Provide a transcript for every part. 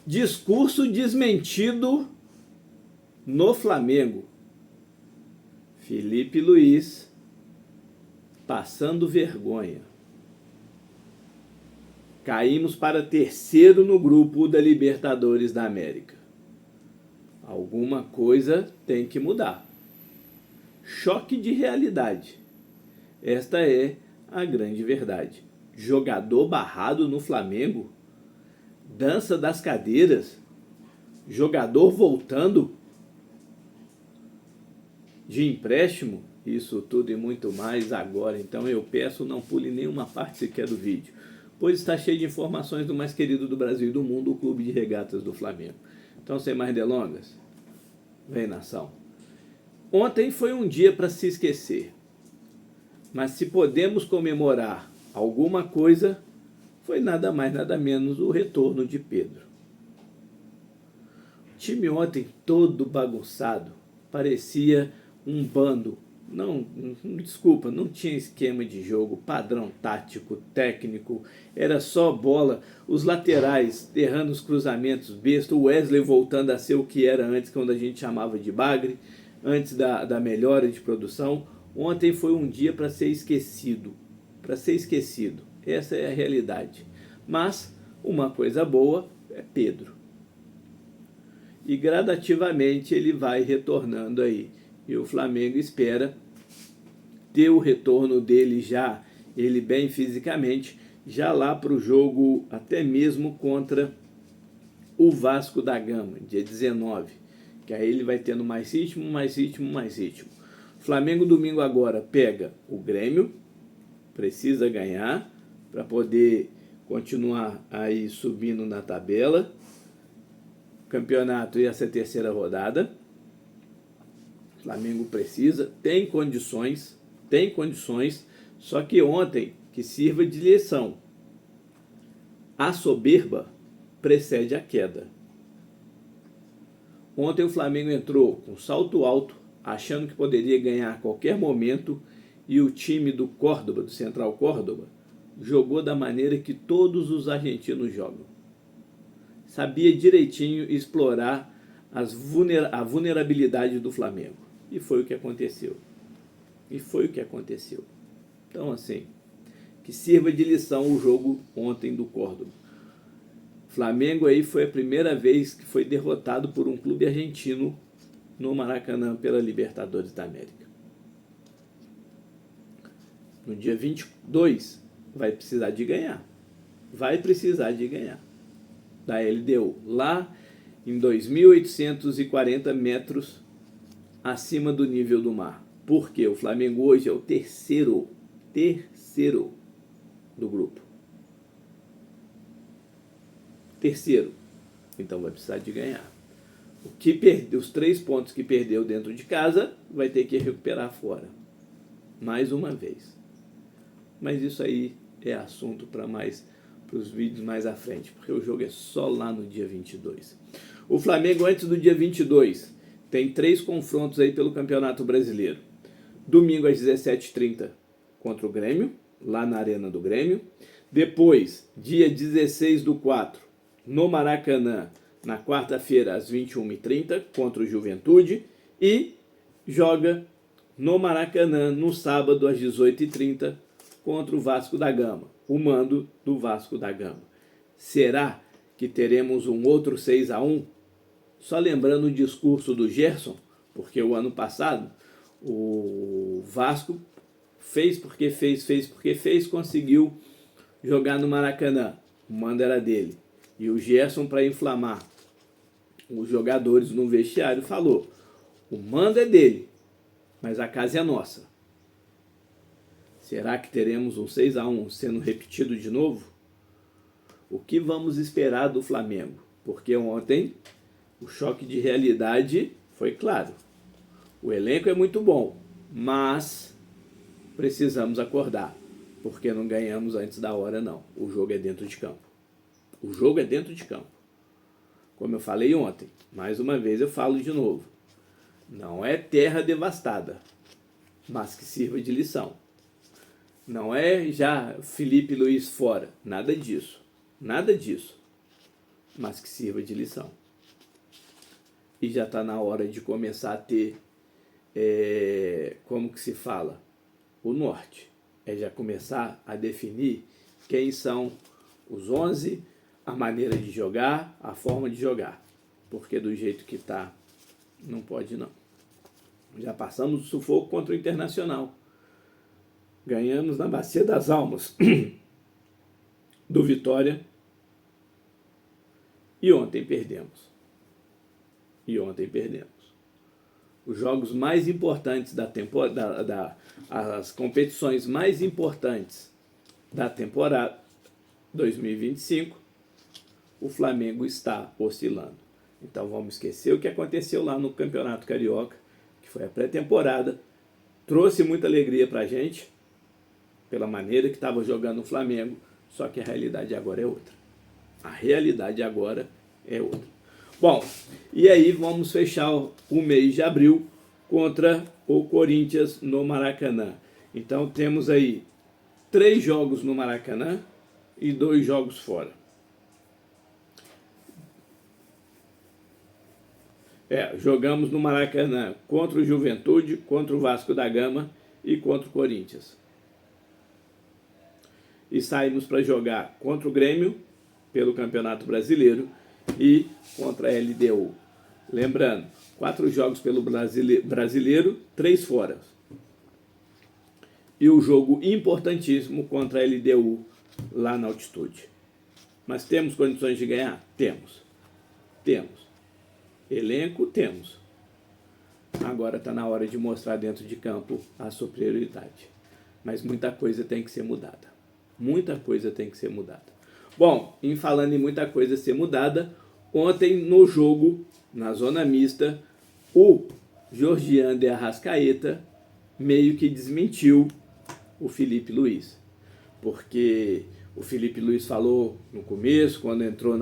Discurso desmentido no Flamengo. Felipe Luiz passando vergonha. Caímos para terceiro no grupo da Libertadores da América. Alguma coisa tem que mudar. Choque de realidade. Esta é a grande verdade. Jogador barrado no Flamengo? Dança das cadeiras? Jogador voltando de empréstimo? Isso tudo e muito mais agora. Então eu peço, não pule nenhuma parte sequer do vídeo, pois está cheio de informações do mais querido do Brasil e do mundo, o Clube de Regatas do Flamengo. Então, sem mais delongas, vem nação. Ontem foi um dia para se esquecer, mas se podemos comemorar alguma coisa, foi nada mais nada menos o retorno de Pedro. O time ontem todo bagunçado, parecia um bando. Desculpa, não tinha esquema de jogo, padrão tático, técnico, era só bola, os laterais errando os cruzamentos besta, o Wesley voltando a ser o que era antes, quando a gente chamava de bagre, antes da melhora de produção. Ontem foi um dia para ser esquecido, essa é a realidade. Mas uma coisa boa é Pedro, e gradativamente ele vai retornando aí. E o Flamengo espera ter o retorno dele já, ele bem fisicamente, já lá para o jogo até mesmo contra o Vasco da Gama, dia 19. Que aí ele vai tendo mais ritmo. Flamengo domingo agora pega o Grêmio, precisa ganhar para poder continuar aí subindo na tabela. Campeonato e essa terceira rodada. Flamengo precisa, tem condições, só que ontem, que sirva de lição, a soberba precede a queda. Ontem o Flamengo entrou com salto alto, achando que poderia ganhar a qualquer momento, e o time do Córdoba, do Central Córdoba, jogou da maneira que todos os argentinos jogam. Sabia direitinho explorar a vulnerabilidade do Flamengo. E foi o que aconteceu. Então, assim, que sirva de lição o jogo ontem do Córdoba. Flamengo aí foi a primeira vez que foi derrotado por um clube argentino no Maracanã pela Libertadores da América. No dia 22 vai precisar de ganhar. Da LDU, lá em 2.840 metros acima do nível do mar. Porque o Flamengo hoje é o terceiro do grupo. Então vai precisar de ganhar. Os 3 pontos que perdeu dentro de casa vai ter que recuperar fora. Mais uma vez. Mas isso aí é assunto para os vídeos mais à frente, porque o jogo é só lá no dia 22. O Flamengo, antes do dia 22, tem 3 confrontos aí pelo Campeonato Brasileiro. Domingo às 17h30 contra o Grêmio, lá na Arena do Grêmio. Depois, dia 16/4, no Maracanã, na quarta-feira às 21h30, contra o Juventude. E joga no Maracanã, no sábado às 18h30, contra o Vasco da Gama, o mando do Vasco da Gama. Será que teremos um outro 6-1? Só lembrando o discurso do Gerson, porque o ano passado o Vasco fez porque fez, conseguiu jogar no Maracanã. O mando era dele. E o Gerson, para inflamar os jogadores no vestiário, falou: o mando é dele, mas a casa é nossa. Será que teremos um 6-1 sendo repetido de novo? O que vamos esperar do Flamengo? Porque ontem o choque de realidade foi claro. O elenco é muito bom, mas precisamos acordar, porque não ganhamos antes da hora, não. O jogo é dentro de campo. Como eu falei ontem, mais uma vez eu falo de novo. Não é terra devastada, mas que sirva de lição. Não é já Felipe Luiz fora, nada disso. mas que sirva de lição. E já está na hora de começar a ter, como que se fala? O norte. É já começar a definir quem são os 11, a maneira de jogar, a forma de jogar. Porque do jeito que está, não pode não. Já passamos o sufoco contra o Internacional. Ganhamos na Bacia das Almas do Vitória. E ontem perdemos. Os jogos mais importantes da temporada, as competições mais importantes da temporada 2025, o Flamengo está oscilando. Então vamos esquecer o que aconteceu lá no Campeonato Carioca, que foi a pré-temporada, trouxe muita alegria pra gente, pela maneira que estava jogando o Flamengo, só que a realidade agora é outra. Bom, e aí vamos fechar o mês de abril contra o Corinthians no Maracanã. Então temos aí 3 jogos no Maracanã e 2 jogos fora. Jogamos no Maracanã contra o Juventude, contra o Vasco da Gama e contra o Corinthians. E saímos para jogar contra o Grêmio, pelo Campeonato Brasileiro, e contra a LDU. Lembrando, 4 jogos pelo Brasileiro, 3 fora. E o jogo importantíssimo contra a LDU lá na altitude. Mas temos condições de ganhar? Temos. Elenco? Temos. Agora está na hora de mostrar dentro de campo a superioridade. Mas muita coisa tem que ser mudada. Bom, em falando em muita coisa ser mudada, ontem no jogo, na zona mista, o Georgian de Arrascaeta meio que desmentiu o Felipe Luiz. Porque o Felipe Luiz falou no começo, quando entrou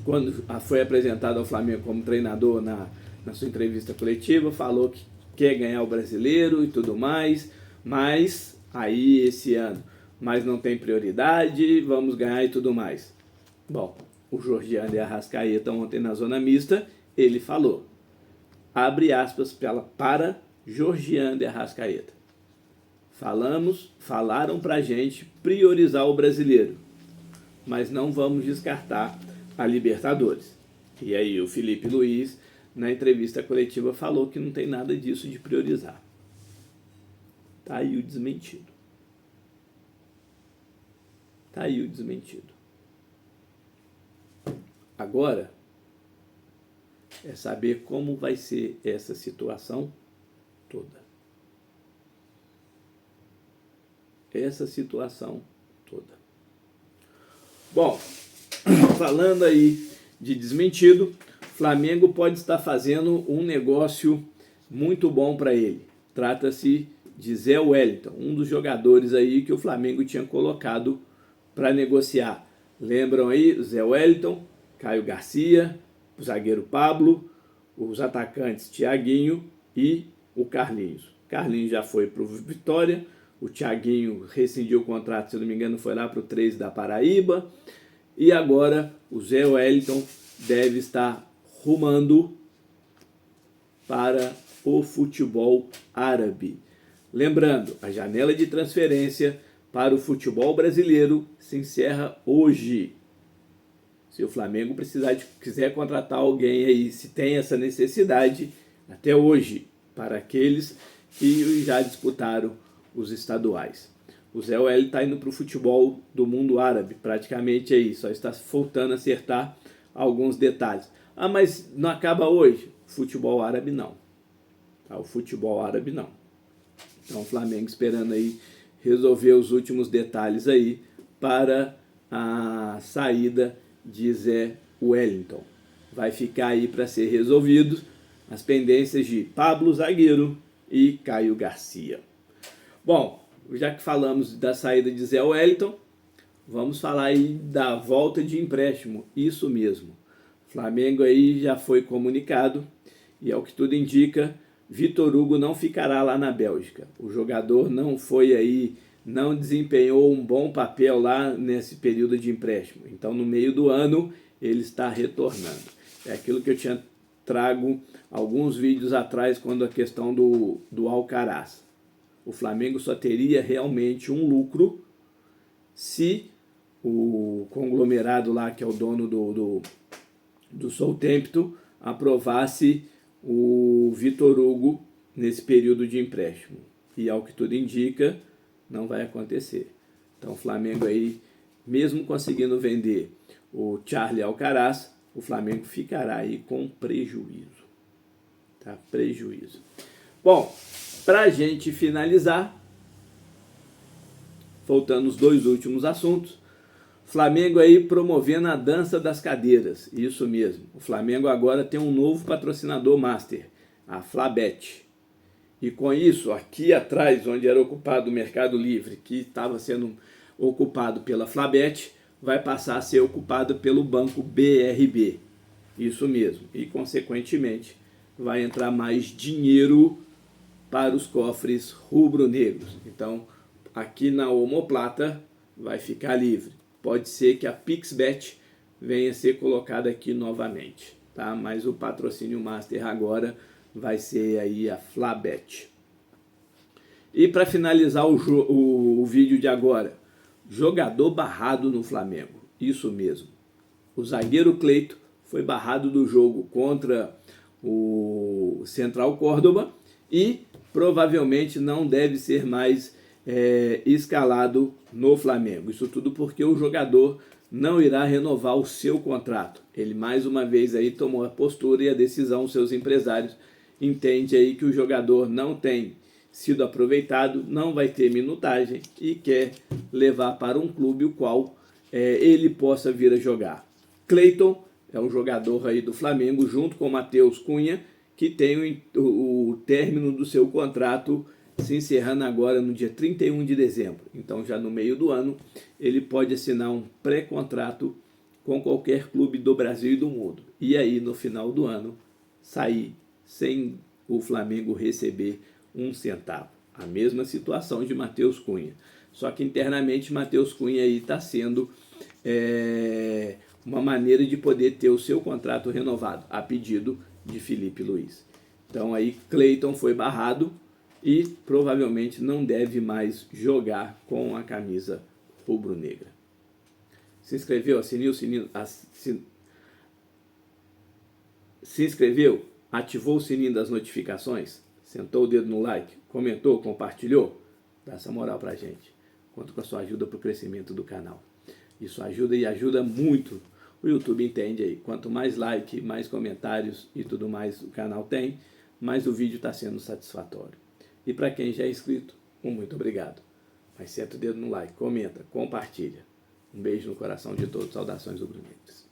quando foi apresentado ao Flamengo como treinador na sua entrevista coletiva, falou que quer ganhar o Brasileiro e tudo mais, mas aí esse ano, mas não tem prioridade, vamos ganhar e tudo mais. Bom, o Georgian de Arrascaeta ontem na zona mista, ele falou, abre aspas para Georgian de Arrascaeta. Falaram pra gente priorizar o Brasileiro, mas não vamos descartar a Libertadores. E aí o Felipe Luiz, na entrevista coletiva, falou que não tem nada disso de priorizar. Tá aí o desmentido. Agora é saber como vai ser essa situação toda. Bom, falando aí de desmentido, Flamengo pode estar fazendo um negócio muito bom para ele. Trata-se de Zé Wellington, um dos jogadores aí que o Flamengo tinha colocado para negociar. Lembram aí? Zé Wellington, Caio Garcia, o zagueiro Pablo, os atacantes Thiaguinho e o Carlinhos. Carlinhos já foi para o Vitória, o Thiaguinho rescindiu o contrato, se não me engano, foi lá para o 13 da Paraíba. E agora o Zé Wellington deve estar rumando para o futebol árabe. Lembrando, a janela de transferência para o futebol brasileiro se encerra hoje. Se o Flamengo quiser contratar alguém aí, se tem essa necessidade, até hoje, para aqueles que já disputaram os estaduais. O Zé Wellington está indo para o futebol do mundo árabe, praticamente aí, só está faltando acertar alguns detalhes. Ah, mas não acaba hoje? Futebol árabe não. O futebol árabe não. Então o Flamengo esperando aí resolver os últimos detalhes aí para a saída de Zé Wellington. Vai ficar aí para ser resolvido as pendências de Pablo, zagueiro, e Caio Garcia. Bom, já que falamos da saída de Zé Wellington, vamos falar aí da volta de empréstimo. Isso mesmo. O Flamengo aí já foi comunicado e, ao que tudo indica, Vitor Hugo não ficará lá na Bélgica. O jogador não foi aí não desempenhou um bom papel lá nesse período de empréstimo. Então, no meio do ano, ele está retornando. É aquilo que eu tinha trago alguns vídeos atrás, quando a questão do Alcaraz. O Flamengo só teria realmente um lucro se o conglomerado lá, que é o dono do Southampton, aprovasse o Vitor Hugo nesse período de empréstimo. E ao que tudo indica, não vai acontecer. Então o Flamengo aí, mesmo conseguindo vender o Charlie Alcaraz, o Flamengo ficará aí com prejuízo. Tá? Prejuízo. Bom, para a gente finalizar, faltando os dois últimos assuntos, Flamengo aí promovendo a dança das cadeiras. Isso mesmo. O Flamengo agora tem um novo patrocinador master, a Flabet. E com isso, aqui atrás, onde era ocupado o Mercado Livre, que estava sendo ocupado pela Flabet, vai passar a ser ocupado pelo banco BRB. Isso mesmo. E, consequentemente, vai entrar mais dinheiro para os cofres rubro-negros. Então, aqui na omoplata vai ficar livre. Pode ser que a Pixbet venha a ser colocada aqui novamente, tá? Mas o patrocínio master agora vai ser aí a Flabet. E para finalizar o vídeo de agora, jogador barrado no Flamengo. Isso mesmo. O zagueiro Cleiton foi barrado do jogo contra o Central Córdoba e provavelmente não deve ser mais escalado no Flamengo. Isso tudo porque o jogador não irá renovar o seu contrato. Ele mais uma vez aí tomou a postura e a decisão, seus empresários entendem aí que o jogador não tem sido aproveitado, não vai ter minutagem e quer levar para um clube o qual ele possa vir a jogar. Cleiton é um jogador aí do Flamengo, junto com o Matheus Cunha, que tem o término do seu contrato se encerrando agora no dia 31 de dezembro. Então, já no meio do ano, ele pode assinar um pré-contrato com qualquer clube do Brasil e do mundo. E aí, no final do ano, sair sem o Flamengo receber um centavo. A mesma situação de Matheus Cunha. Só que internamente, Matheus Cunha aí está sendo uma maneira de poder ter o seu contrato renovado, a pedido de Felipe Luiz. Então aí, Cleiton foi barrado e provavelmente não deve mais jogar com a camisa rubro-negra. Se inscreveu? Assinou o sininho? Se inscreveu? Ativou o sininho das notificações? Sentou o dedo no like? Comentou? Compartilhou? Dá essa moral pra gente. Conto com a sua ajuda para o crescimento do canal. Isso ajuda e ajuda muito. O YouTube entende aí. Quanto mais like, mais comentários e tudo mais o canal tem, mais o vídeo está sendo satisfatório. E para quem já é inscrito, muito obrigado. Mas senta o dedo no like, comenta, compartilha. Um beijo no coração de todos. Saudações rubro-negras.